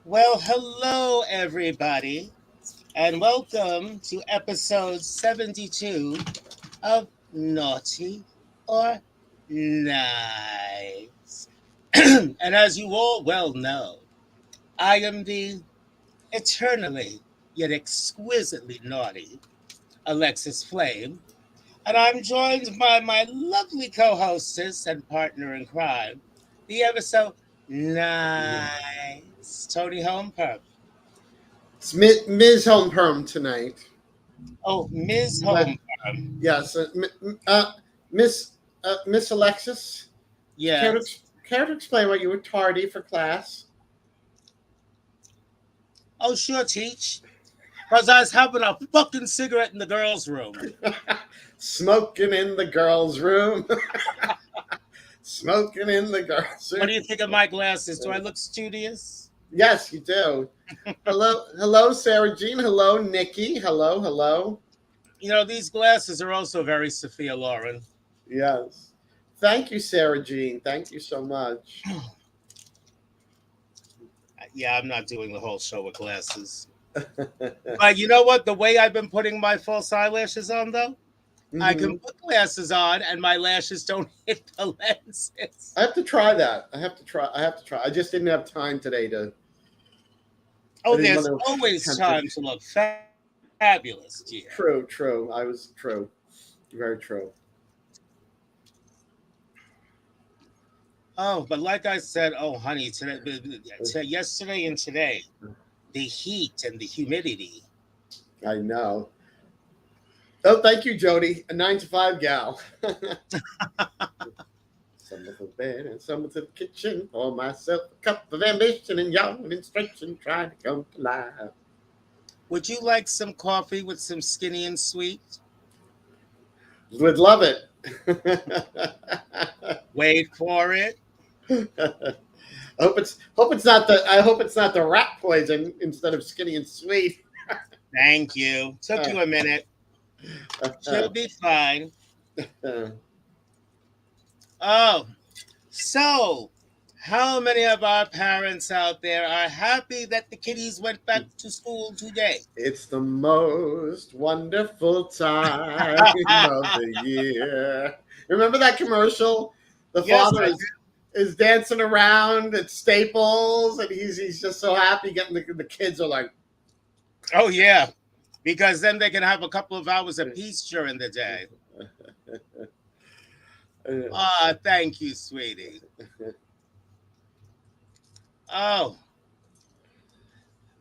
Well, hello, everybody, and welcome to episode 72 of Naughty or Nice. And as you all well know, I am the eternally yet exquisitely naughty Alexis Flame, and I'm joined by my lovely co hostess and partner in crime, the ever so nice Toni Homeperm. It's Ms. Homeperm tonight. Oh, Ms. But Homeperm. yes, Miss Miss Alexis, care to Yes. care to explain why you were tardy for class? Oh, sure, Teach. Because I was having a fucking cigarette in the girls' room. Smoking in the girls' room. Smoking in the girls' What room. do you think of my glasses? Do I look studious? Yes, you do. Hello, Sarah Jean. Hello, Nikki. Hello. You know, these glasses are also very Sophia Loren. Yes. Thank you, Sarah Jean. Thank you so much. Yeah, I'm not doing the whole show with glasses. But you know what? The way I've been putting my false eyelashes on, though, I can Hmm. put glasses on and my lashes don't hit the lenses. I have to try that. I I just didn't have time today to. I Oh, didn't want there's to always attempt it. time to look fabulous, dear. True. I was true. Very true. Oh, but like I said, oh, honey, yesterday and today, the heat and the humidity. I know. Oh, thank you, Jody. A 9 to 5 gal. Some of the bed and some of the kitchen. Pour myself a cup of ambition and young instruction trying to come to life. Would you like some coffee with some skinny and sweet? Would love it. Wait for it. I hope it's not the rat poison instead of skinny and sweet. Thank you. Took you a minute. She'll be fine. Oh, so how many of our parents out there are happy that the kiddies went back to school today? It's the most wonderful time of the year. Remember that commercial? The Yes, father is dancing around at Staples, and he's just so happy getting the kids are like, oh yeah, because then they can have a couple of hours of peace during the day. Ah, thank you, sweetie. Oh,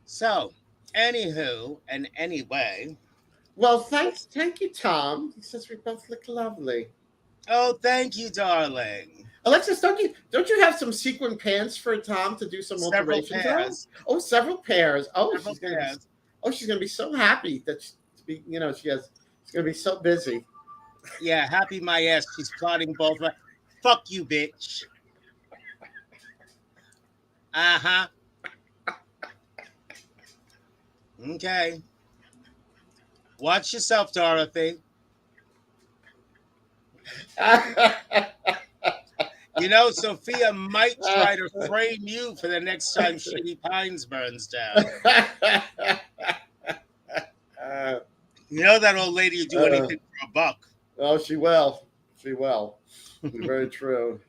so anywho and anyway. well, thank you, Tom. He says we both look lovely. Oh, thank you, darling. Alexis, don't you have some sequin pants for Tom to do some Several alterations on? pairs. Oh, several pairs. Several pairs. She's gonna be so happy that she's gonna be so busy. Yeah, happy my ass. She's plotting both. Fuck you, bitch. Uh huh. Okay. Watch yourself, Dorothy. You know, Sophia might try to frame you for the next time Shady Pines burns down. You know that old lady would do anything for a buck. Oh, she will. She will. Very true.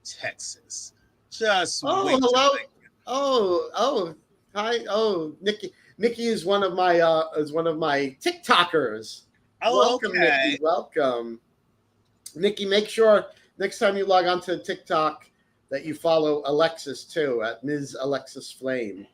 Texas. Just Oh, wait till hello. they. Oh, hi. Oh, Nikki. Nikki is one of my TikTokers. Oh, Welcome, okay. Nikki. Welcome, Nikki. Make sure next time you log on to TikTok that you follow Alexis too at Ms. Alexis Flame.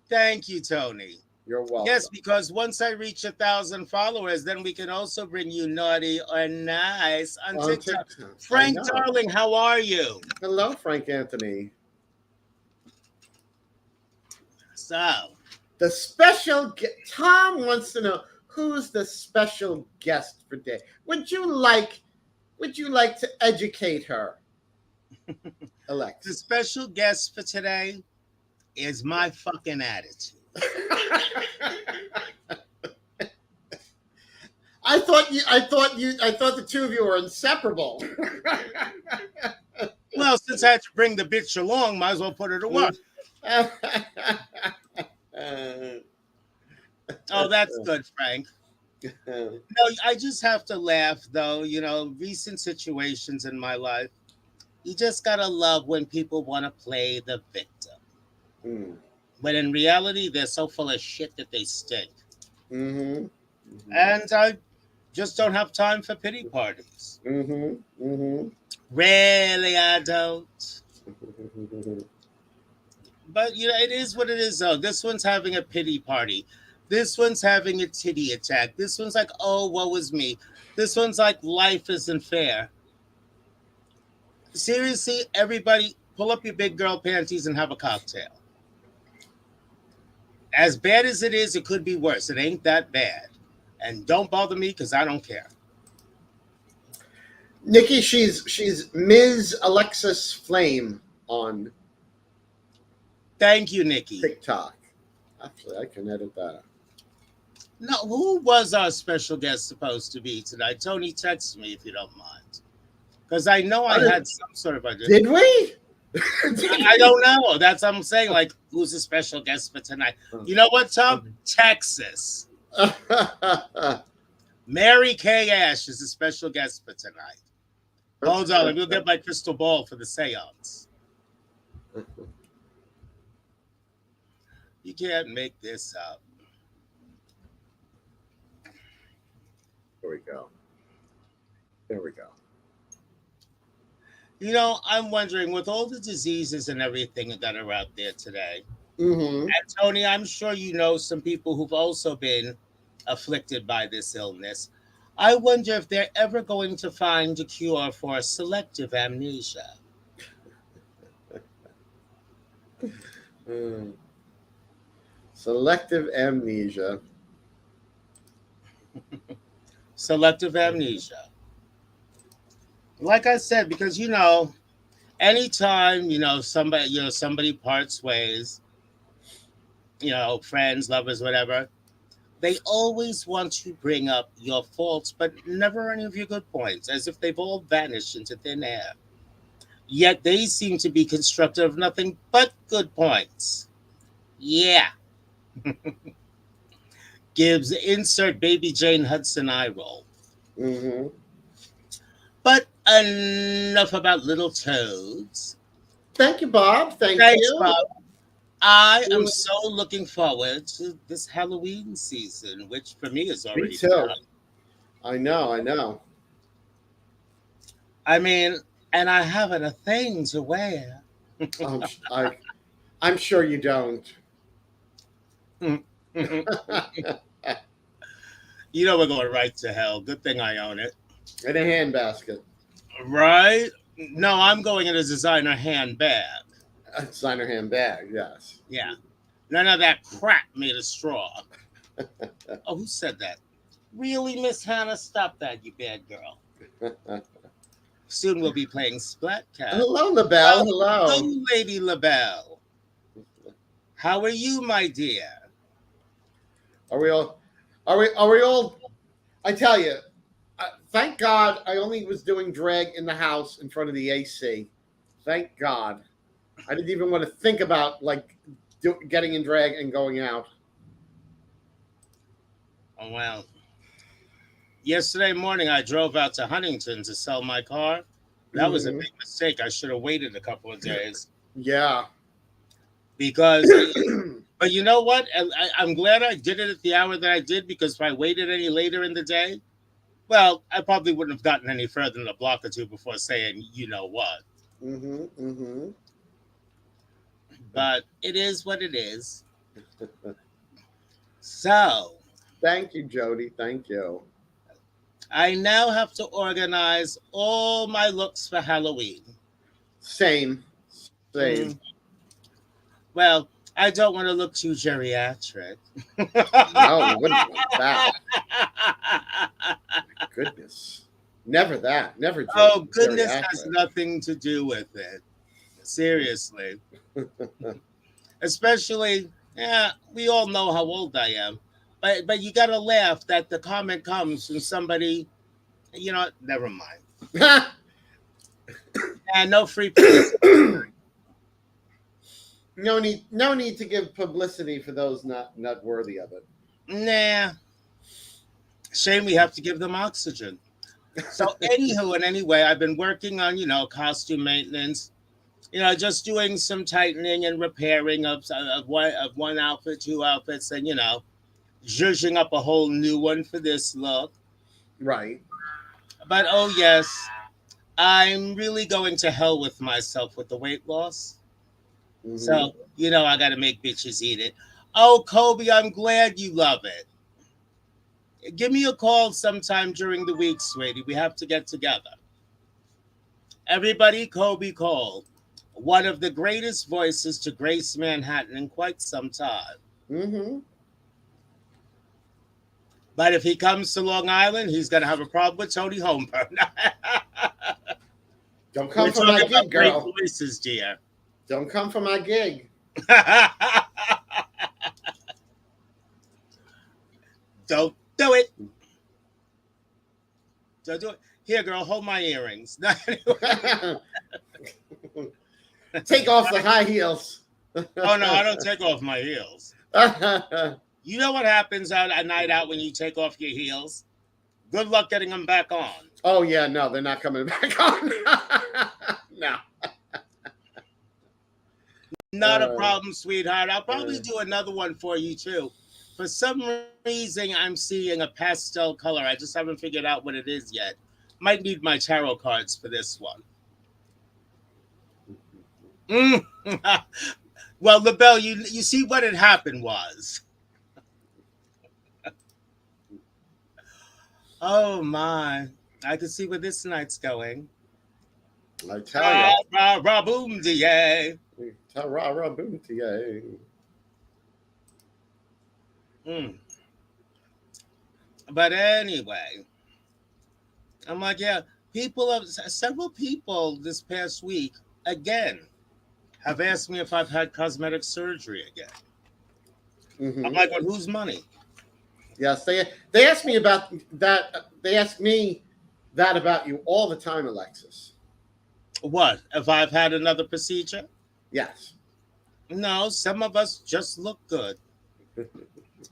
Thank you, Tony. You're welcome. Yes, because once I reach 1,000 followers, then we can also bring you naughty or nice on On TikTok. TikTok. I Frank, know. darling, how are you? Hello, Frank Anthony. So, Tom wants to know who's the special guest for day. Would you like to educate her, the Alex? special guest for today is my fucking attitude. I thought the two of you were inseparable. Well, since I had to bring the bitch along, might as well put her to work. Oh, that's good, Frank. No, I just have to laugh though. Recent situations in my life. You just gotta love when people want to play the victim. Mm. When in reality, they're so full of shit that they stink. Mhm. And I just don't have time for pity parties. Mhm. Mhm. Really, I don't. Mhm. But it is what it is, though. This one's having a pity party. This one's having a titty attack. This one's like, oh, woe is me. This one's like, life isn't fair. Seriously, everybody, pull up your big girl panties and have a cocktail. As bad as it is, it could be worse. It ain't that bad. And don't bother me because I don't care. Nikki, she's Ms. Alexis Flame on Thank you, Nikki. TikTok. Actually, I can edit that. No, who was our special guest supposed to be tonight? Tony, text me if you don't mind. Because I know I had some sort of idea. Did we? I don't know. That's what I'm saying. Like, who's a special guest for tonight? You know what, Tom? Texas. Mary Kay Ash is a special guest for tonight. Hold on. Let me get my crystal ball for the seance. You can't make this up. Here we go. There we go. I'm wondering, with all the diseases and everything that are out there today, Mm-hmm. and Tony, I'm sure you know some people who've also been afflicted by this illness. I wonder if they're ever going to find a cure for selective amnesia. Mm. Selective amnesia. Selective amnesia. Like I said, because anytime somebody parts ways, friends, lovers, whatever, they always want to bring up your faults, but never any of your good points, as if they've all vanished into thin air. Yet they seem to be constructive of nothing but good points. Yeah. Gives insert baby Jane Hudson eye roll. Mm-hmm. But enough about little toads. Thank you, Bob. Thank Thanks, you. Bob. I am so looking forward to this Halloween season, which for me is Me already too. begun. I know. I know. I mean, and I haven't a thing to wear. I'm, I, I'm sure you don't. We're going right to hell. Good thing I own it. In a handbasket. Right? No, I'm going in a designer handbag. A designer handbag, yes. Yeah. None of that crap made of straw. Oh, who said that? Really, Miss Hannah? Stop that, you bad girl. Soon we'll be playing Splat Cat. Hello, LaBelle. Hello, Hello. Lady LaBelle. How are you, my dear? Are we all? Are we all? I tell you, thank God I only was doing drag in the house in front of the AC. Thank God. I didn't even want to think about getting in drag and going out. Oh, well. Yesterday morning, I drove out to Huntington to sell my car. That was a Mhm. big mistake. I should have waited a couple of days Yeah. because, but you know what? I'm glad I did it at the hour that I did, because if I waited any later in the day, well, I probably wouldn't have gotten any further than a block or two before saying, you know what. Mhm. Mhm. But it is what it is. So Thank you, Jody. Thank you. I now have to organize all my looks for Halloween. Same. Same. Mm, well, I don't want to look too geriatric. No, you wouldn't want that. Goodness. Never that. Never Oh, goodness has geriatric. nothing to do with it. Seriously. Especially, yeah, we all know how old I am. But you gotta laugh that the comment comes from somebody, never mind. And no free publicity. No need to give publicity for those not worthy of it. Nah, shame we have to give them oxygen. So, anywho, and anyway, I've been working on, costume maintenance, just doing some tightening and repairing of one outfit, two outfits, and, zhuzhing up a whole new one for this look. Right. But, oh, yes, I'm really going to hell with myself with the weight loss. Mm-hmm. So, I got to make bitches eat it. Oh, Kobe, I'm glad you love it. Give me a call sometime during the week, sweetie. We have to get together. Everybody, Kobe Cole, one of the greatest voices to grace Manhattan in quite some time. Mm-hmm. But if he comes to Long Island, he's going to have a problem with Tony Homeperm. Don't We're come for my talking gig, about great girl. voices, dear. Don't come for my gig. Don't do it. Don't do it. Here, girl, hold my earrings. Take off the high heels. Oh, no, I don't take off my heels. You know what happens out at night out when you take off your heels? Good luck getting them back on. Oh yeah, no, they're not coming back on. No. Not a problem, sweetheart. I'll probably do another one for you too. For some reason, I'm seeing a pastel color. I just haven't figured out what it is yet. Might need my tarot cards for this one. Mm. Well, LaBelle, you see what had happened was. Oh my. I can see where this night's going. I tell you. Ra ra boom da. Ta-ra-ra boom to you. Mm. But anyway, I'm like, yeah, several people this past week again have asked me if I've had cosmetic surgery again. Mm-hmm. I'm like, well, whose money? Yes, they ask me about that. They ask me that about you all the time, Alexis. What? If I've had another procedure? Yes. No, some of us just look good.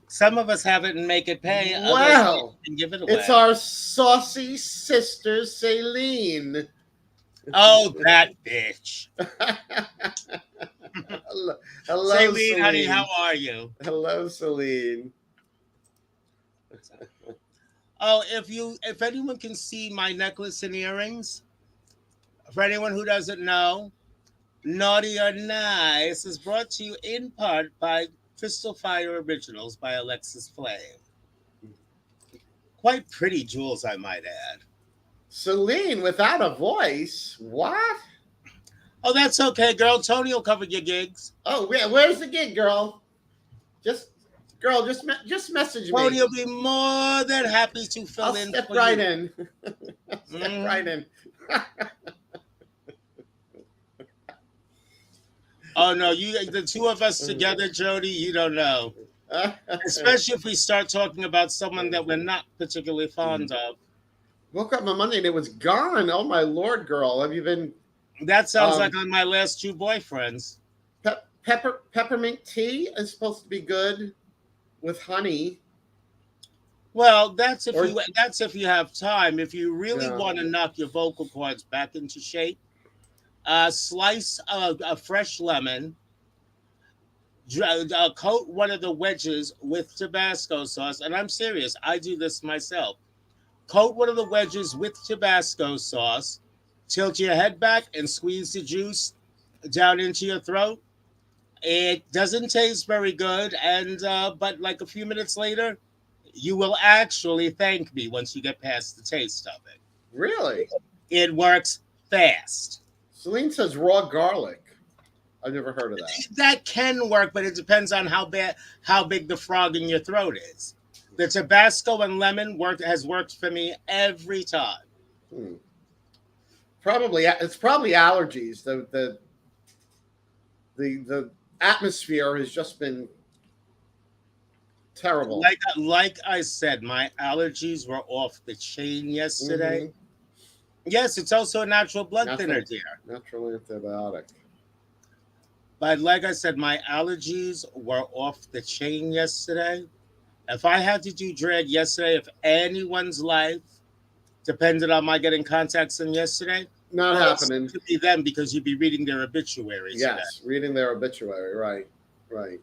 Some of us have it and make it pay. Others Well, and give it away. it's our saucy sister, Celine. Oh, that bitch. Hello, Celine, Celine. honey, how are you? Hello, Celine. Oh, if anyone can see my necklace and earrings, for anyone who doesn't know, Naughty or Nice is brought to you in part by Crystal Fire Originals by Alexis Flame. Quite pretty jewels, I might add. Celine without a voice? What? Oh, that's okay, girl. Toni will cover your gigs. Oh, yeah. Where's the gig, girl? Just message me. Toni will be more than happy to fill I'll in. step for right you. in. Step right in. Oh no, the two of us together, Jody. You don't know. Especially if we start talking about someone that we're not particularly fond of. Woke up on Monday and it was gone. Oh my lord, girl! Have you been? That sounds like on my last two boyfriends. Peppermint tea is supposed to be good with honey. Well, that's if you have time. If you really want to knock your vocal cords back into shape, slice a fresh lemon, coat one of the wedges with Tabasco sauce, and I'm serious. I do this myself. Coat one of the wedges with Tabasco sauce. Tilt your head back and squeeze the juice down into your throat. It doesn't taste very good, and but like a few minutes later, you will actually thank me once you get past the taste of it. Really? It works fast. Celine says raw garlic. I've never heard of that. That can work, but it depends on how big the frog in your throat is. The Tabasco and lemon has worked for me every time. It's probably allergies. The atmosphere has just been terrible. Like I said, my allergies were off the chain yesterday. Mm-hmm. Yes, it's also a natural blood thinner, dear. Natural antibiotic. But like I said, my allergies were off the chain yesterday. If I had to do drag yesterday, if anyone's life depended on my getting contacts in yesterday, Not well, it's happening. to be them because you'd be reading their obituary today. Yes, reading their obituary. Right, right.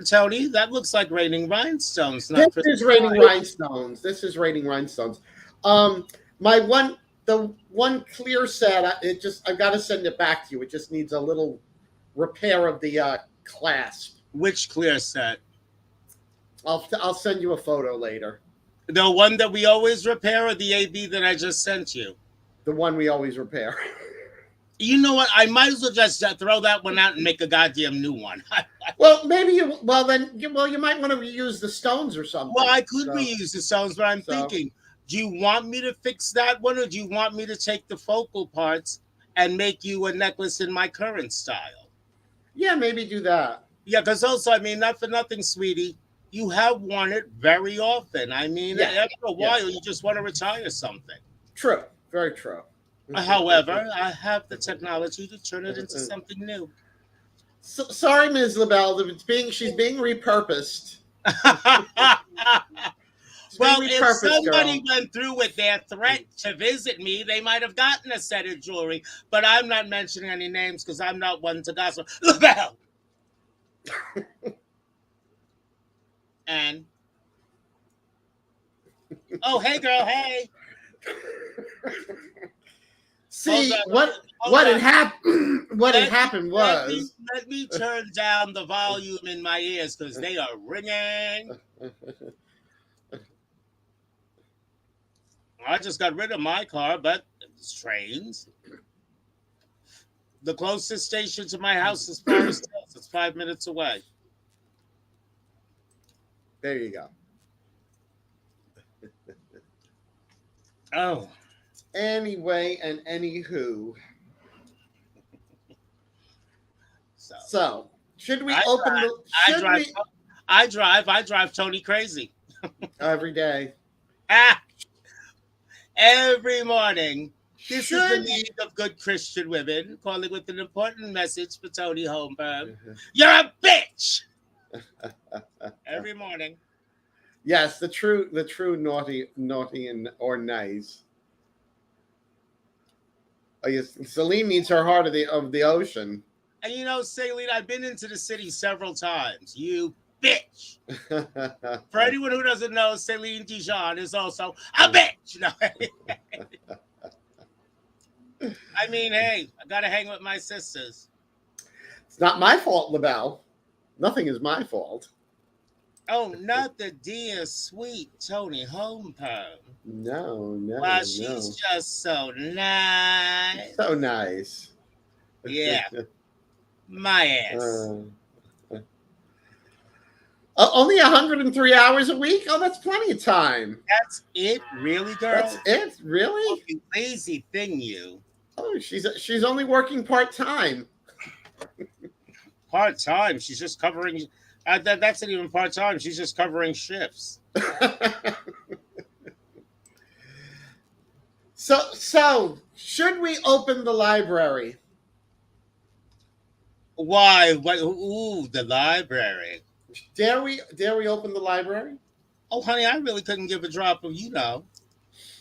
Tony, that looks like raining rhinestones, This not for is raining rhinestones. This is raining rhinestones. Um, my one, the one clear set. It just I've got to send it back to you. It just needs a little repair of the clasp. which clear set? I'll send you a photo later. The one that we always repair or the AB that I just sent you? The one we always repair. You know what? I might as well just throw that one out and make a goddamn new one. Well, maybe you. Well, then. Well, you might want to reuse the stones or something. Well, I could So, reuse the stones, but I'm thinking, do you want me to fix that one or do you want me to take the focal parts and make you a necklace in my current style? yeah, maybe do that. Yeah, because also, I mean, not for nothing, sweetie. You have worn it very often. I mean, Yeah, after a yeah. while, you just want to retire something. True. Very true. However, I have the technology to turn it into something new. Sorry, Ms. LaBelle. She's being repurposed. She's Well, being if repurposed, somebody girl. went through with their threat to visit me, they might have gotten a set of jewelry. But I'm not mentioning any names because I'm not one to gossip. LaBelle! And, oh, hey, girl, hey. See Hold on, hold what on. had happened. What had Let happened was. let me turn down the volume in my ears because they are ringing. I just got rid of my car, but it's trains. The closest station to my house is Forest Hills. It's 5 minutes away. There you go. Oh, Anyway, and anywho. so So, should we I open drive. the? I Should drive. we I drive Tony crazy. every day? Ah, every morning. This is the Should League of Good Christian Women calling with an important message for Tony Homeperm. You're a bitch. Every morning. yes, the true naughty and or nice. Oh, yes, Celine needs her heart of the ocean. And you know, Saline, I've been into the city several times. You bitch. For anyone who doesn't know, Celine Dijon is also a bitch. No. I mean, hey, I gotta hang with my sisters. It's not my fault, LaBelle. Nothing is my fault. Oh, not the dear, sweet Tony Homeperm. No, Wow, no, she's no. just so nice. So nice. Yeah, my ass. Uh, only 103 hours a week? Oh, that's plenty of time. That's it, really, That's girl? it? Oh, Really? you lazy thing, you. Oh, she's only working part-time. Part time. She's just covering. That's not even part time. She's just covering shifts. So should we open the library? Why? What? Ooh, the library. Dare we open the library? Oh, honey, I really couldn't give a drop of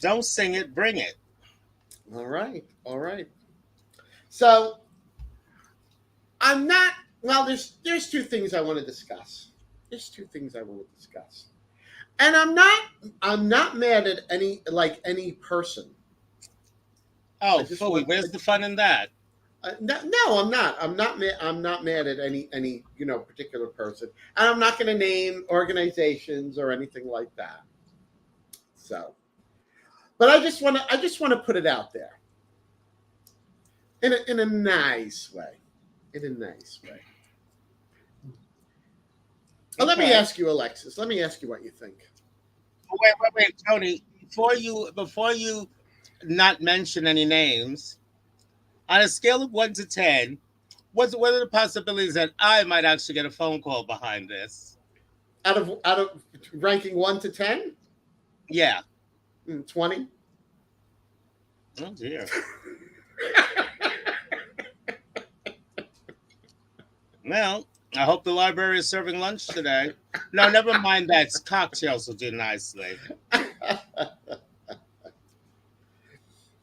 Don't sing it, bring it. All right. All right. So I'm not well, there's two things I want to discuss. There's two things I want to discuss. And I'm not mad at any person. Oh, I just Phooey, want where's the fun in that? no, I'm not. I'm not mad at any particular person, and I'm not going to name organizations or anything like that. So, but I just want to put it out there in a nice way, in a nice way. Let me Okay. ask you, Alexis. Let me ask you what you think. Wait, Tony. Before you not mention any names, on a scale of 1 to 10, what are the possibilities that I might actually get a phone call behind this? Out of ranking 1 to 10, Yeah. 20. Oh dear. Well, I hope the library is serving lunch today. No, never mind that. Cocktails will do nicely.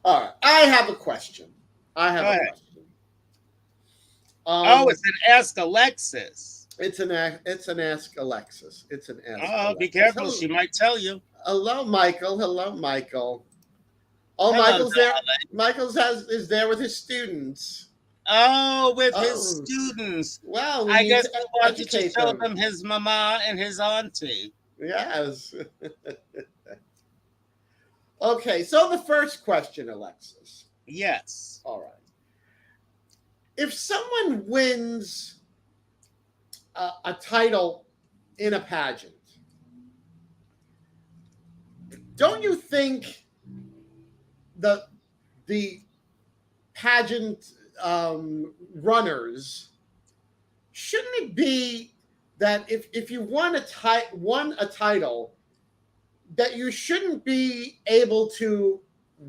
All right. I have a question. I Go have a ahead. question. Oh, Um, it's an Ask Alexis. it's an ask Alexis. It's an ask Oh, be Alexis. careful. She might tell you. Hello, Michael. Hello, Michael. Oh, Hello, Michael's there. darling. Michael's has is there with his students. Oh, with his Oh, students. well, we I need guess to he wanted to educate show them. them his mama and his auntie. Yes. Okay, so the first question, Alexis. Yes. All right. If someone wins a title in a pageant, don't you think the the pageant runners, shouldn't it be that if you won a title, that you shouldn't be able to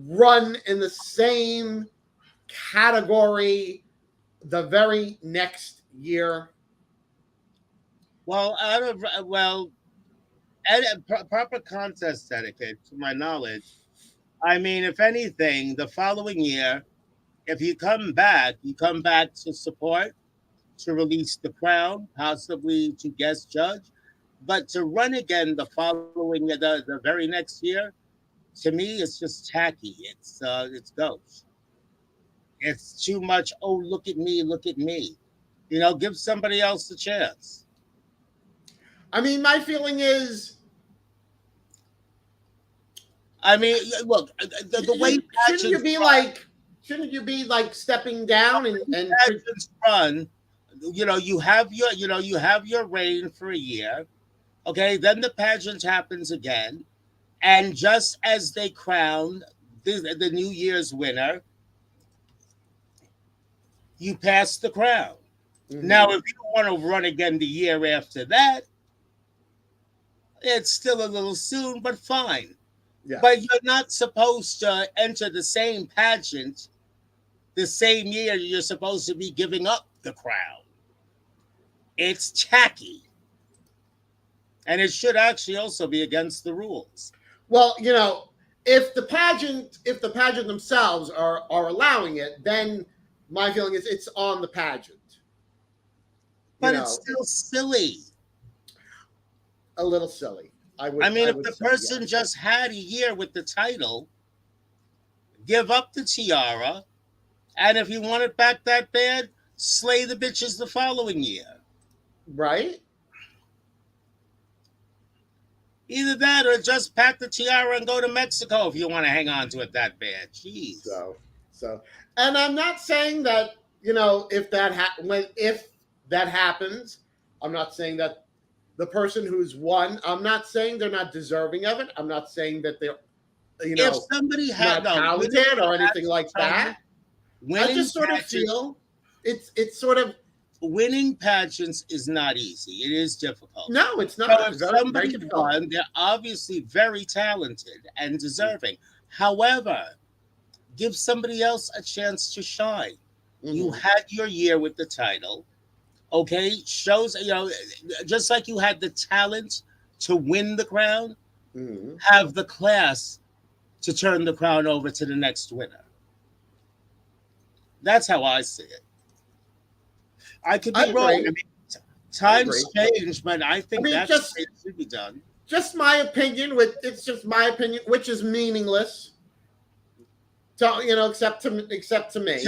run in the same category the very next year? Well, proper contest etiquette, to my knowledge. I mean, if anything, the following year, if you come back to support, to release the crown, possibly to guest judge, but to run again the following the very next year, to me, it's just tacky. It's gauche. It's too much. Oh, look at me, look at me. Give somebody else a chance. I mean, my feeling is, I mean, look, the way shouldn't you pageants be run, like, shouldn't you be like stepping down and pageants run, you have your reign for a year. Okay, then the pageant happens again, and just as they crown the New Year's winner, you pass the crown. Now, Mhm. if you want to run again the year after that, it's still a little soon, but fine. But Yes. you're not supposed to enter the same pageant the same year you're supposed to be giving up the crown. It's tacky. And it should actually also be against the rules. Well, if the pageant themselves are allowing it, then my feeling is it's on the pageant. You But it's know, still silly. a little silly. I mean, I if would the say person yes. just had a year with the title, give up the tiara, and if you want it back that bad, slay the bitches the following year. Right? Either that or just pack the tiara and go to Mexico if you want to hang on to it that bad. Jeez. So so and I'm not saying that, if that happens, I'm not saying that the person who's won, I'm not saying they're not deserving of it. I'm not saying that they're, you If know, somebody had not no talented or anything like that. Tony, I winning just sort of pageants, feel it's sort of, winning pageants is not easy. It is difficult. no, it's So not. if It's very, very somebody difficult. won, they're obviously very talented and deserving. However, give somebody else a chance to shine. You Mm-hmm. had your year with the title. Okay, shows, just like you had the talent to win the crown, Mm-hmm. have the class to turn the crown over to the next winner. That's how I see it. I could I be wrong. I agree. mean, I agree. times change, but I I think mean, that's the way it should be done. just my opinion. It's just my opinion, which is meaningless. To, except to To me. me,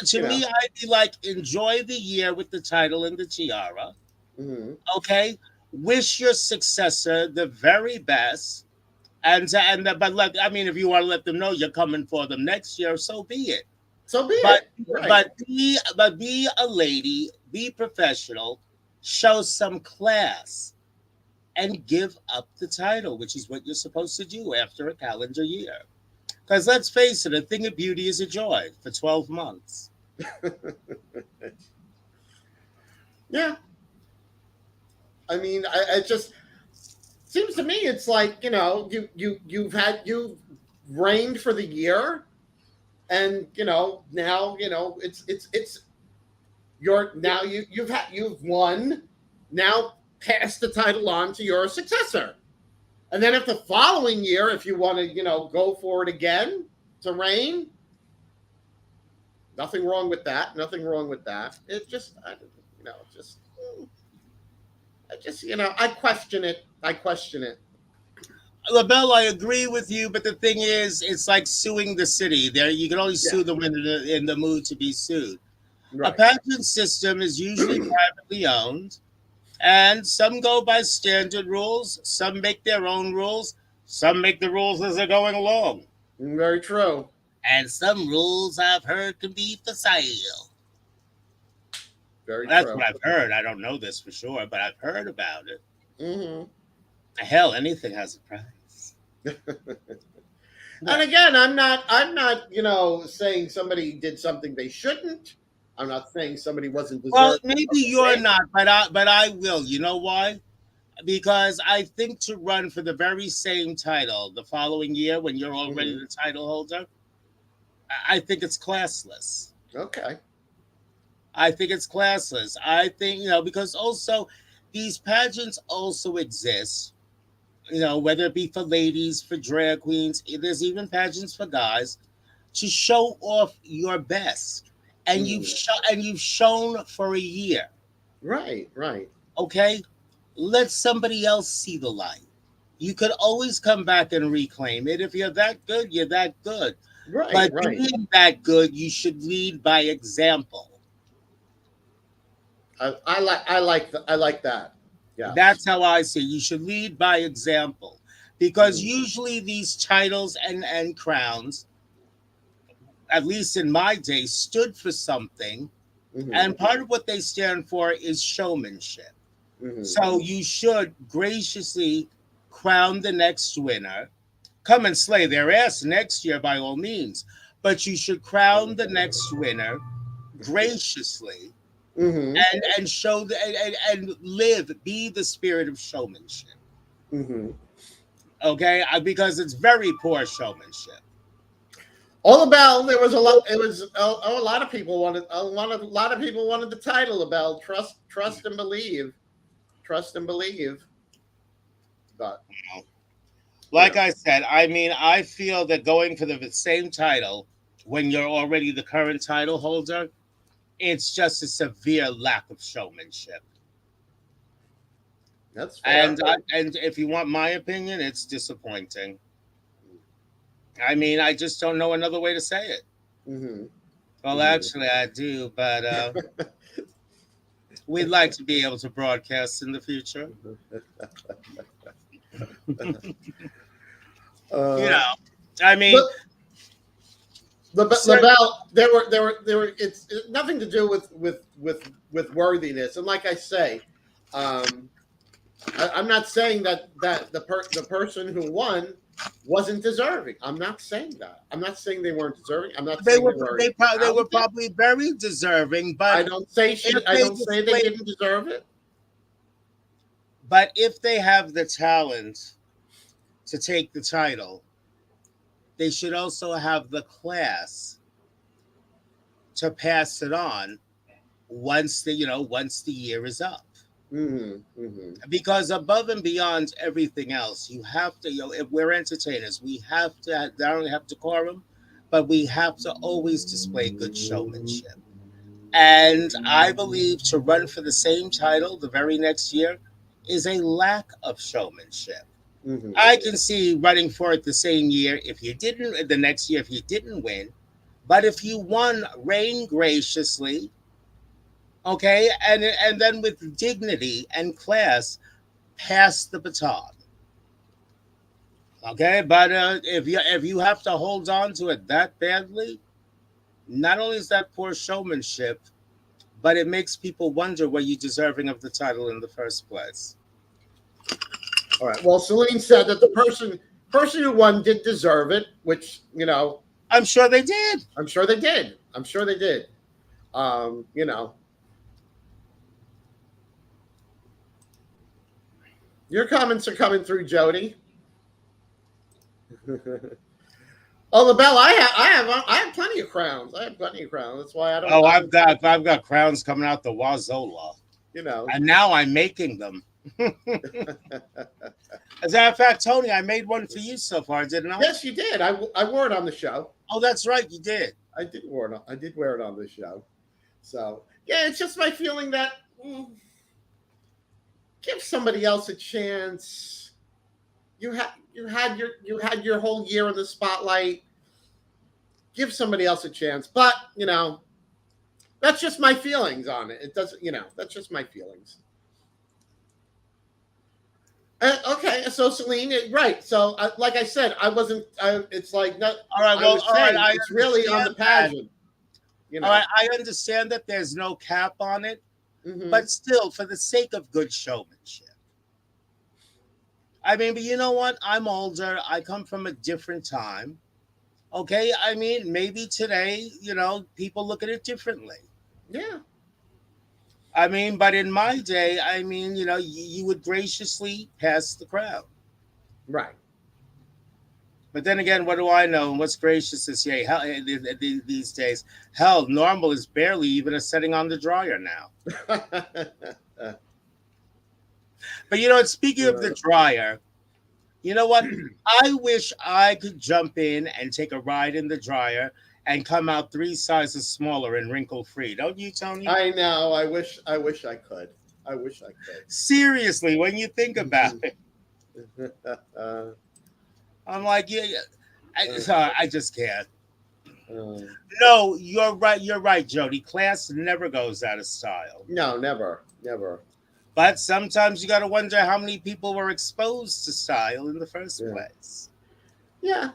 to You me, know. I'd be like, enjoy the year with the title and the tiara. Mm-hmm. Okay, wish your successor the very best, but I mean, if you want to let them know you're coming for them next year, so be it. So be But it. Right. be a lady, be professional, show some class, and give up the title, which is what you're supposed to do after a calendar year. Because let's face it, a thing of beauty is a joy for 12 months. Yeah. I mean, it just seems to me it's like, you've reigned for the year, and now, it's you've won. Now pass the title on to your successor. And then if the following year, if you want to, go for it again to reign, nothing wrong with that. Nothing wrong with that. It's just, just, I question it. I question it. LaBelle, I agree with you, but the thing is, it's like suing the city. There, you can only Yeah. sue them when they're in the mood to be sued. A Right. pageant system is usually privately owned, and some go by standard rules. Some make their own rules. Some make the rules as they're going along. Very true. And some rules I've heard can be for sale. Very That's true. what I've heard. I don't know this for sure, but I've heard about it. Hmm. Hell, anything has a price. And again, I'm not, saying somebody did something they shouldn't. I'm not saying somebody wasn't Well, deserving maybe of the you're thing. not, but I will. You know why? Because I think to run for the very same title the following year when you're already Hmm. the title holder, I think it's classless. Okay. I think it's classless. I think, because also these pageants also exist, whether it be for ladies, for drag queens, there's even pageants for guys to show off your best. And Hmm. you've shown for a year. Right. Right. Okay? Let somebody else see the light. You could always come back and reclaim it. If you're that good, you're that good. Right. But Right. being that good, you should lead by example. I like that. Yes. That's how I see it. You should lead by example. Because Hmm. usually these titles and crowns, at least in my day, stood for something. Hmm. And part of what they stand for is showmanship. Hmm. So you should graciously crown the next winner. Come and slay their ass next year by all means. But you should crown the next winner graciously Hmm. and show and live, be the spirit of showmanship. Hmm. Okay? Because it's very poor showmanship. All about there was a lot. It was a lot of people wanted a lot of people wanted the title about trust and believe, trust and believe. But you Like know, I said, I mean, I feel that going for the same title when you're already the current title holder, it's just a severe lack of showmanship. that's fair. And if you want my opinion, it's disappointing. I mean, I just don't know another way to say it. Hmm. Well, Hmm. actually, I do, but we'd like to be able to broadcast in the future. You uh, know, I mean, the the certain, bell. There were. It's nothing to do with worthiness. And like I say, um, I'm not saying that the person who won wasn't deserving. I'm not saying that. I'm not saying they weren't deserving. I'm not saying they weren't they were talented. probably very deserving, I don't say she. I don't say they didn't deserve it. but if they have the talent to take the title, they should also have the class to pass it on once the year is up. Hmm. Hmm. Because above and beyond everything else, you have to, if we're entertainers, we have to not only have decorum, but we have to always display good showmanship. And I believe to run for the same title the very next year is a lack of showmanship. Hmm. I can see running for it the same year if you didn't, the next year if you didn't win. But if you won, reign graciously, okay, and then with dignity and class, pass the baton. Okay, but if you have to hold on to it that badly, not only is that poor showmanship, but it makes people wonder were you deserving of the title in the first place. All right. Well, Celine said that the person who won did deserve it, which I'm sure they did. I'm sure they did. I'm sure they did. You know, your comments are coming through, Jody. Oh, the bell. I have plenty of crowns. I have plenty of crowns. That's why I don't. Oh, I've got crowns coming out the wazola, You know. and now I'm making them. As a matter of fact, Tony, I made one for you so far, didn't I? Yes, you did. I wore it on the show. Oh, that's right, you did. I did wear it on the show. So yeah, it's just my feeling that give somebody else a chance. You had your whole year in the spotlight. Give somebody else a chance. But that's just my feelings on it. It doesn't. That's just my feelings. Okay, so Celine, right? So, like I said, I wasn't. It's like no. All right, I well, was all right. saying I it's really on the understand that. pageant. All right, I understand that there's no cap on it, Mhm. but still, for the sake of good showmanship. I mean, but you know what? I'm older. I come from a different time. Okay, I mean, maybe today, people look at it differently. Yeah. I mean, but in my day, I mean, you would graciously pass the crowd. Right. But then again, what do I know? And what's gracious is, yeah, hell, these days, hell, normal is barely even a setting on the dryer now. But speaking of the dryer, you know what? I wish I could jump in and take a ride in the dryer and come out 3 sizes smaller and wrinkle free. Don't you, Tony? I know. I wish. I wish I could. I wish I could. Seriously, when you think about it, I'm like, yeah, I just can't. No, you're right. You're right, Jody. Class never goes out of style. No, never, never. But sometimes you got to wonder how many people were exposed to style in the first Yeah. place. Yeah.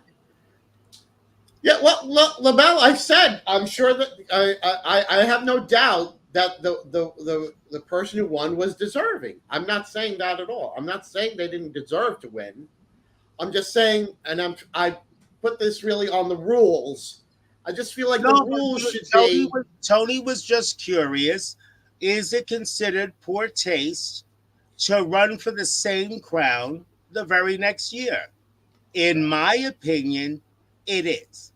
Yeah. Well, LaBelle, I said, I'm sure that I have no doubt that the person who won was deserving. I'm not saying that at all. I'm not saying they didn't deserve to win. I'm just saying, and I put this really on the rules. I just feel like the No, rules should Tony be. Tony was just curious. Is it considered poor taste to run for the same crown the very next year? In my opinion, it is.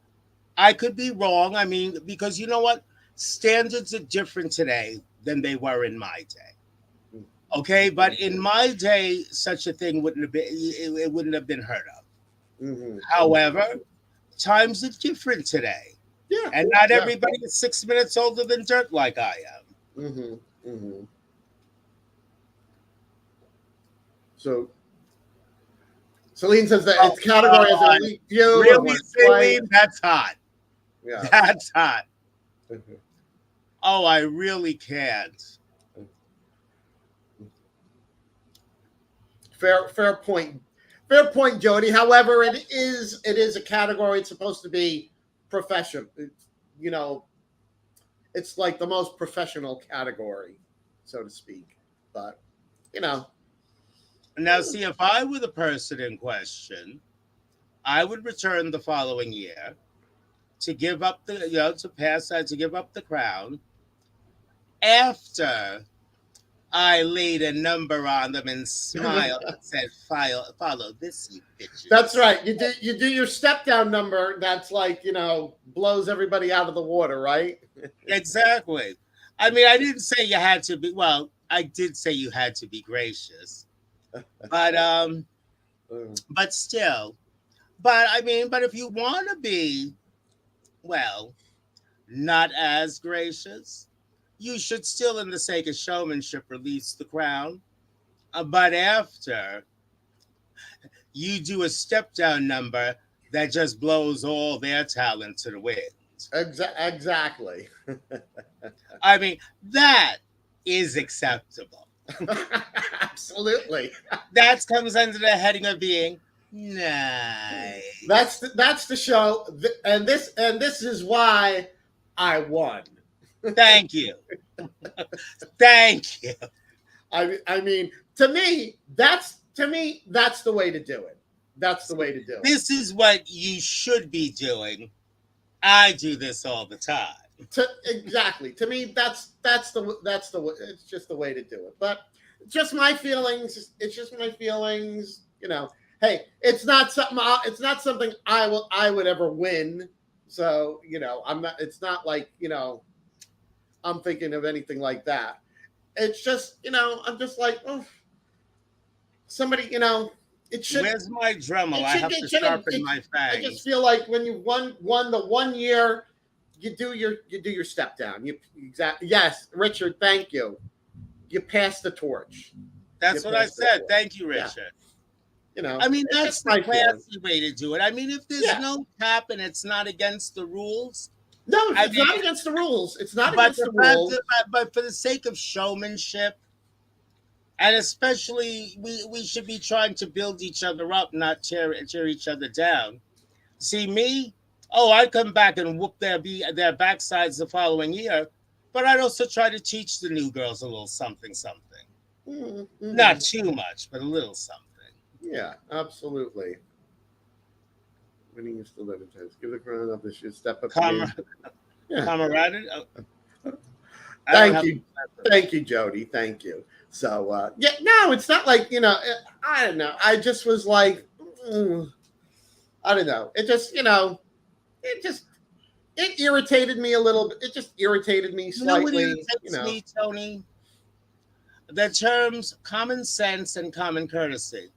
I could be wrong. I mean, because you know what? Standards are different today than they were in my day. Okay, but in my day, such a thing wouldn't have been. It wouldn't have been heard of. Mm-hmm. However, times are different today, Yeah. and not Yeah. everybody is 6 minutes older than dirt like I am. Mm-hmm. Mm-hmm. So Celine says that its category as an elite feud of Really, one play. Celine? That's hot. Yeah. That's hot. Oh, I really can't. Fair point. Fair point, Jody. However, it is a category. It's supposed to be professional. You know, it's like the most professional category, so to speak. But you know, Now, see, if I were the person in question, I would return the following year to give up to pass to give up the crown after I laid a number on them and smiled and said, follow this, you bitches. that's right. You do your step down number. That's like blows everybody out of the water, right? Exactly. I mean, I didn't say you had to be, well, I did say you had to be gracious. But still. But I mean, but if you want to be, well, not as gracious, you should still, in the sake of showmanship, release the crown. But after, you do a step down number that just blows all their talent to the wind. Exactly. I mean, that is acceptable. Absolutely. That comes under the heading of being nice. That's the show, and this is why I won. Thank you. Thank you. I mean, to me, that's the way to do it. That's the way to do it. This is what you should be doing. I do this all the time. Exactly. To me, that's the it's just the way to do it. But just my feelings. It's just my feelings. hey, it's not something. It's not something I would ever win. So I'm not. It's not like I'm thinking of anything like that. It's just I'm just like, oh, somebody. It should. Where's my Dremel? It I should. have It to should have. sharpen my I just fangs. feel like when you won the 1 year, you do your step down. You exactly. Yes, Richard. Thank you. You pass the torch. You That's what I pass the said. torch. Thank you, Yeah. Richard. That's That's the my feeling. classy way to do it. If there's Yeah. no cap and it's not against the rules, No, I it's not mean, against the rules. It's not but against the the fact rules. that, but for the sake of showmanship, and especially we should be trying to build each other up, not tear each other down. See me? Oh, I come back and whoop their backsides the following year, but I'd also try to teach the new girls a little something, something. Mm-hmm. Not too much, but a little something. Yeah, absolutely. When he used to live in Texas, give the crown up. They should step up the game. Comrade, Yeah. camaraderie. I don't Thank have. you, thank you, Jody. Thank you. So yeah, no, it's not like I don't know. I just was like, mm, I don't know. It just it irritated me a little bit. It just irritated me You know what slightly. irritates me, Tony? The terms common sense and common courtesy.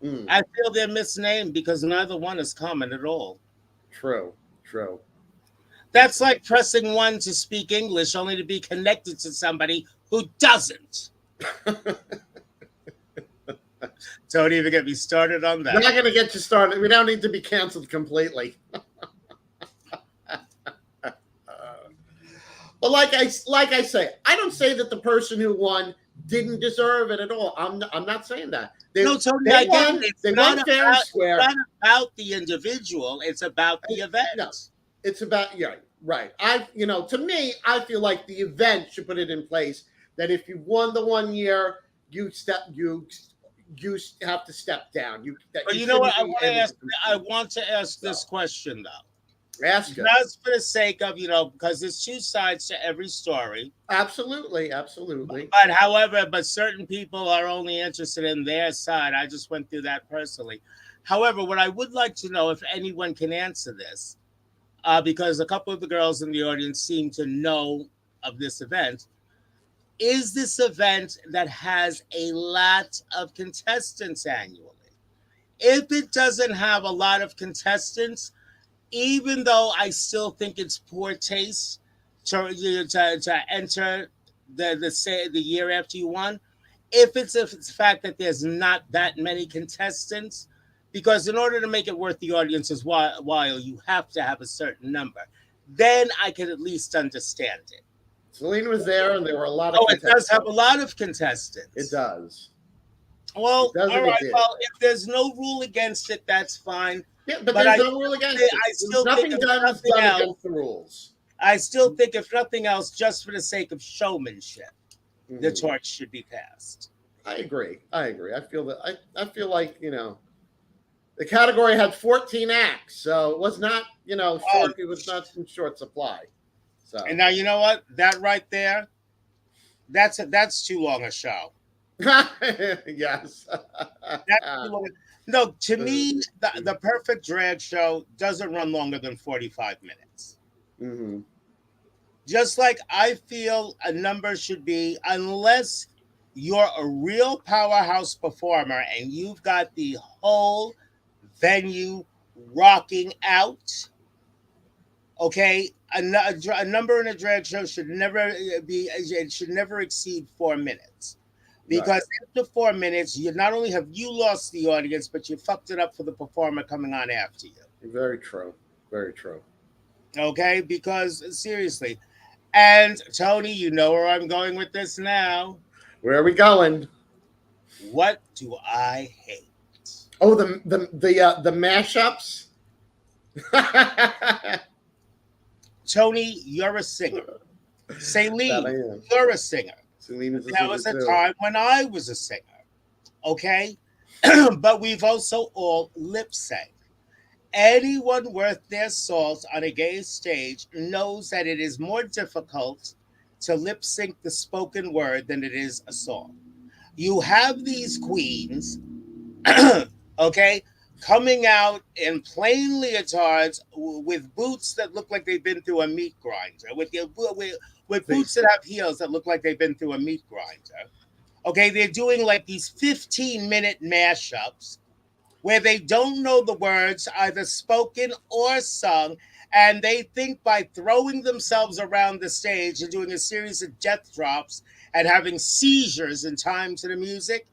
Mm, I feel they're misnamed because neither one is common at all. true, true. That's like pressing one to speak English only to be connected to somebody who doesn't. Don't even get me started on We're that. not going to get you started. We don't need to be canceled completely. But like I say, I don't say that the person who won didn't deserve it at all. I'm not saying that. No, Tony, I get it. They won fair and square. It's not about the individual. It's about the event. No, it's about right. To me, I feel like the event should put it in place that if you won the 1 year, you have to step down. But you know what? I want to ask this question though. Ask it. Just for the sake of, because there's two sides to every story. Absolutely, absolutely. But certain people are only interested in their side. I just went through that personally. However, what I would like to know, if anyone can answer this, because a couple of the girls in the audience seem to know of this event, is this event that has a lot of contestants annually? If it doesn't have a lot of contestants, even though I still think it's poor taste to enter the year after you won, if it's the fact that there's not that many contestants, because in order to make it worth the audience's while, you have to have a certain number. Then I can at least understand it. Celine was there, and there were a lot of. Oh, it does have a lot of contestants. It does. Well, all right. Well, if there's no rule against it, that's fine. Yeah, but there's no rule against it. I still nothing think done nothing else, against the rules. I still think, if nothing else, just for the sake of showmanship, the torch should be passed. I agree. I feel that. I feel like the category had 14 acts, so it was not short. It was not in short supply. So, and now you know what? That right there, that's too long a show. Yes. That's too long. No, to me, the perfect drag show doesn't run longer than 45 minutes. Mm-hmm. Just like I feel a number should be, unless you're a real powerhouse performer and you've got the whole venue rocking out. Okay, a number in a drag show should never exceed 4 minutes. Because after 4 minutes, you not only have you lost the audience, but you fucked it up for the performer coming on after you. Very true. Very true. Okay, because seriously. And Tony, you know where I'm going with this now. Where are we going? What do I hate? Oh, the mashups. Tony, you're a singer. Celine, you're a singer. That was a time when I was a singer. Okay? But we've also all lip synced. Anyone worth their salt on a gay stage knows that it is more difficult to lip sync the spoken word than it is a song. You have these queens, Okay, coming out in plain leotards with boots that look like they've been through a meat grinder, with boots These that have heels that look like they've been through a meat grinder. Okay, they're doing like these 15-minute mashups where they don't know the words, either spoken or sung, and they think by throwing themselves around the stage and doing a series of death drops and having seizures in time to the music,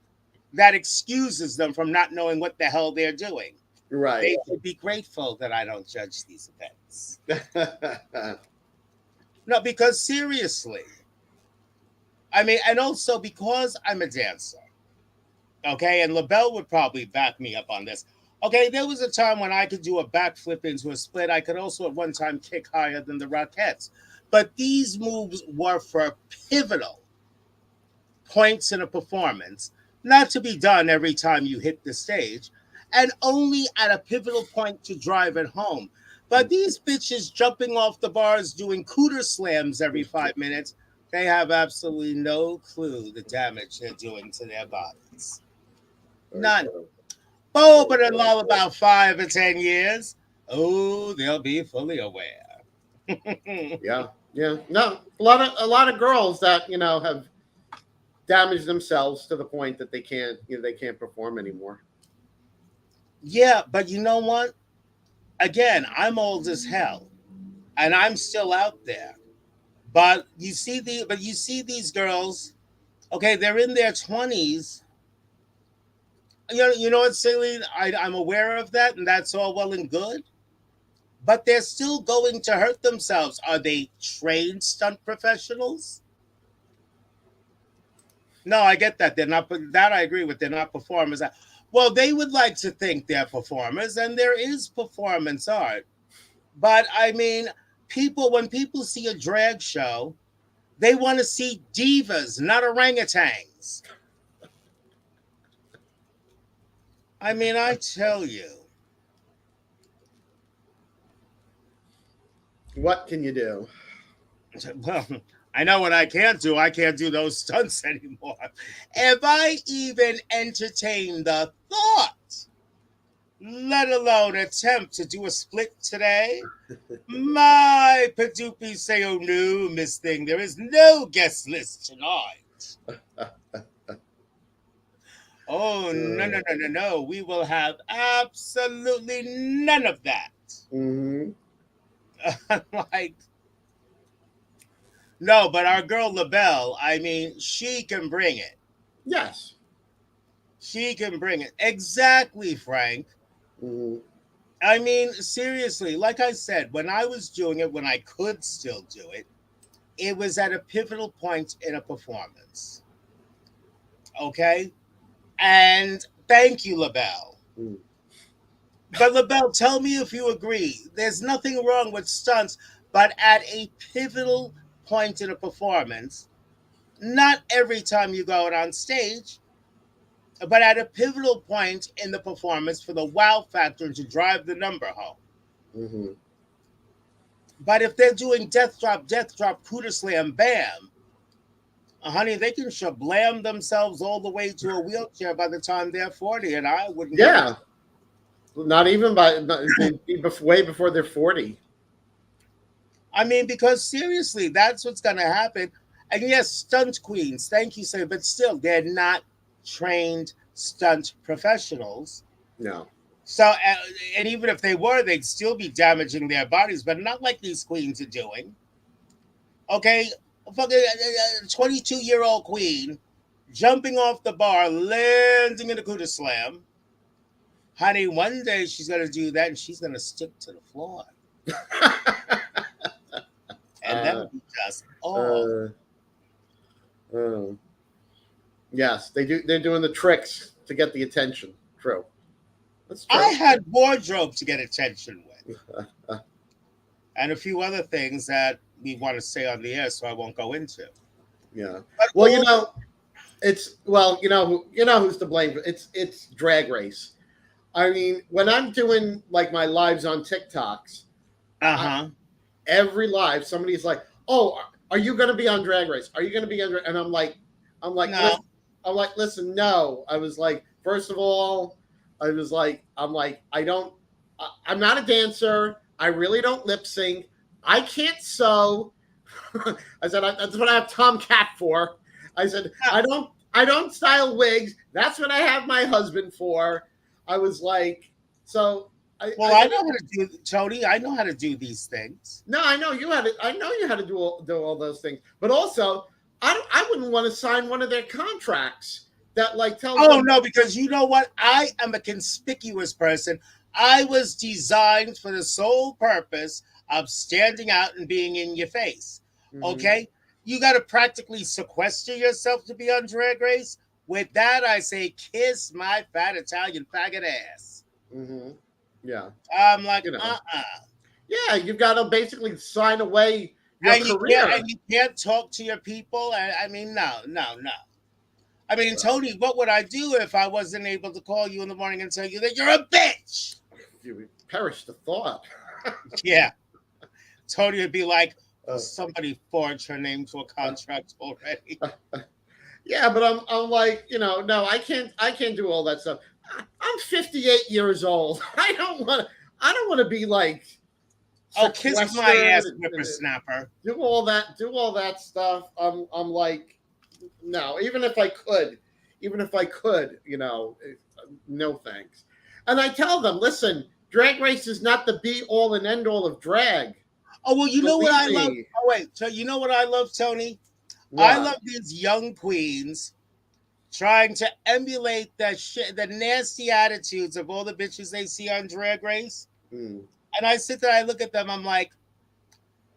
that excuses them from not knowing what the hell they're doing. right. They should be grateful that I don't judge these events. No, because seriously, I mean, and also because I'm a dancer, okay, and LaBelle would probably back me up on this. Okay, there was a time when I could do a backflip into a split. I could also at one time kick higher than the Rockettes. But these moves were for pivotal points in a performance, not to be done every time you hit the stage, and only at a pivotal point to drive it home. But these bitches jumping off the bars doing cooter slams every 5 minutes, they have absolutely no clue the damage they're doing to their bodies. Very None. true. Oh, Very but in true. all about 5 or 10 years, oh, they'll be fully aware. Yeah, yeah. No, a lot of girls that have damaged themselves to the point that they can't perform anymore. Yeah, but you know what? Again, I'm old as hell, and I'm still out there. But you see these girls. Okay, they're in their 20s. You know what, Celine? I'm aware of that, and that's all well and good. But they're still going to hurt themselves. Are they trained stunt professionals? No, I get that. They're not. That I agree with. They're not performers. Well, they would like to think they're performers, and there is performance art. But I mean, when people see a drag show, they want to see divas, not orangutans. I mean, I tell you. What can you do? Well, I know what I can't do. I can't do those stunts anymore. If I even entertain the thought, let alone attempt to do a split today, my Padupi say, oh no, Miss Thing, there is no guest list tonight. Oh, no, no, Uh, no, no, no. We will have absolutely none of that. hmm Like, no, but our girl LaBelle, I mean, she can bring it. Yes. She can bring it. Exactly, Frank. hmm I mean, seriously, like I said, when I was doing it, when I could still do it, it was at a pivotal point in a performance. Okay? And thank you, LaBelle. But LaBelle, tell me if you agree. There's nothing wrong with stunts, but at a pivotal point in a performance, not every time you go out on stage, but at a pivotal point in the performance for the wow factor to drive the number home. hmm But if they're doing death drop, cooter slam, bam, honey, they can shablam themselves all the way to a wheelchair by the time they're 40, and I wouldn't give it. Yeah. Not even they'd be way before they're 40. I mean, because seriously, that's what's going to happen. And yes, stunt queens, thank you, sir, but still, they're not trained stunt professionals. No. So, and even if they were, they'd still be damaging their bodies, but not like these queens are doing. Okay, a fucking 22-year-old queen jumping off the bar, landing in a Cuda slam. Honey, one day she's gonna do that, and she's gonna stick to the floor, and uh, that'll be just all. uh, uh, yes, they do. They're doing the tricks to get the attention. True. That's I true. had wardrobe to get attention with, and a few other things that we want to say on the air, so I won't go into. Yeah. But Well, all, who's to blame. It's Drag Race. I mean, when I'm doing like my lives on TikToks, uh I, huh, every live somebody's like, "Oh, are you going to be on Drag Race? Are you going to be on?" And I'm like, no, listen, no. I was like, first of all, I was like, I'm like, I'm not a dancer. I really don't lip sync. I can't sew. I said, that's what I have Tom Cat for. I said, I don't style wigs. That's what I have my husband for. I was like, so Well, I I said, know how to do Tony. I know how to do these things. no, I know you had to. I know you had to do all those things, but also, I wouldn't want to sign one of their contracts that like tells Oh them. no, because you know what? I am a conspicuous person. I was designed for the sole purpose of standing out and being in your face. Mm-hmm, Okay? You got to practically sequester yourself to be on Drag Race. With that, I say, kiss my fat Italian faggot ass. mm-hmm, yeah, I'm like, you know, uh. yeah, you've got to basically sign away your And career. you can't talk to your people. I mean, no, no, no. I mean, Well, Tony, what would I do if I wasn't able to call you in the morning and tell you that you're a bitch? you perish the thought. Yeah. Tony would be like, Uh, somebody forged her name to a contract already. yeah, but I'm like, no, I can't do all that stuff. I'm 58 years old. I don't want to be like Oh, kiss my sequestered ass, and whippersnapper. do all that stuff. I'm like, no, even if I could, no thanks. And I tell them, listen, drag race is not the be all and end all of drag. Oh, well, you know what Believe I love? me. Oh, wait. So, you know what I love, Tony? I What? love these young queens trying to emulate the nasty attitudes of all the bitches they see on Drag Race. Mm. And I sit there, I look at them, I'm like,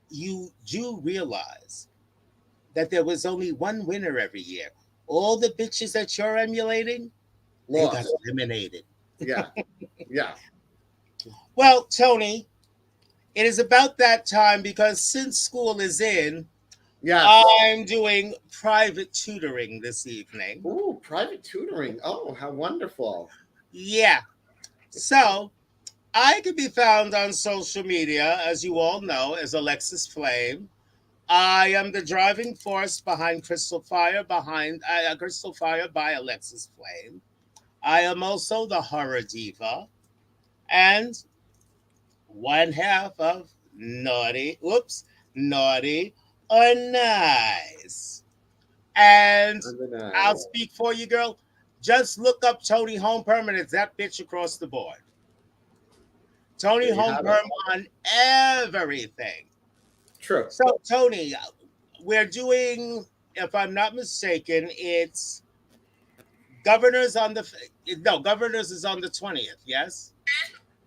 you do realize that there was only one winner every year. All the bitches that you're emulating, they got Lost. eliminated. Yeah. Yeah. Well, Tony, it is about that time because since school is in, Yes. I'm doing private tutoring this evening. Ooh, private tutoring. Oh, how wonderful. Yeah. So I can be found on social media, as you all know, as Alexis Flame. I am the driving force behind Crystal Fire by Alexis Flame. I am also the horror diva and one half of Naughty or Nice. And And then I'll speak for you, girl. Just look up Tony Homeperm and it's that bitch across the board. Tony there you have it. Homeperm on everything. True. So, Tony, we're doing, if I'm not mistaken, it's Governors on the no Governors is on the 20th. Yes.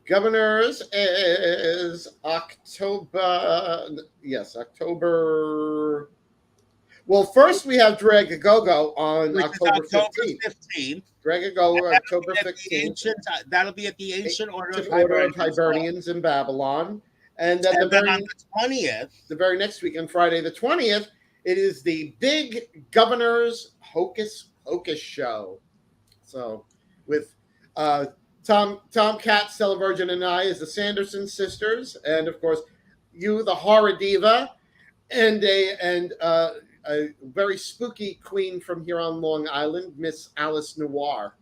Governors is October. Yes, October. Well, first we have Drag a Go Go on Which is October October 15th. 15th. Drag a Go And October 15th. that'll be at the Ancient Order of Ancient Order of Hibernians. Hibernians in Babylon. And then And then on the 20th, the very next week, on Friday the 20th, it is the big Governor's Hocus Pocus show. So with Tom Cat, Stella Virgin, and I as the Sanderson sisters, and of course you, the horror diva, and a very spooky queen from here on Long Island, Miss Alice Noir.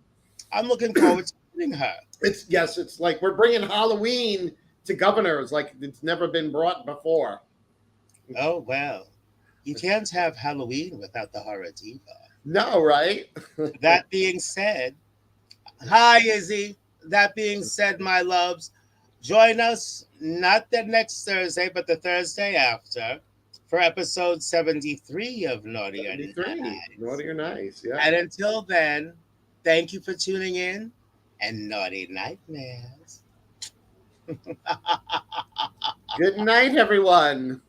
I'm looking forward to meeting her. It's like we're bringing Halloween to Governors like it's never been brought before. Oh well, you can't have Halloween without the horror diva. No, right? That being said, hi Izzy. That being said, my loves, join us not the next Thursday, but the Thursday after for episode 73 of Naughty or 73. Nice. Naughty or nice, yeah. And until then, thank you for tuning in and naughty nightmares. Good night, everyone.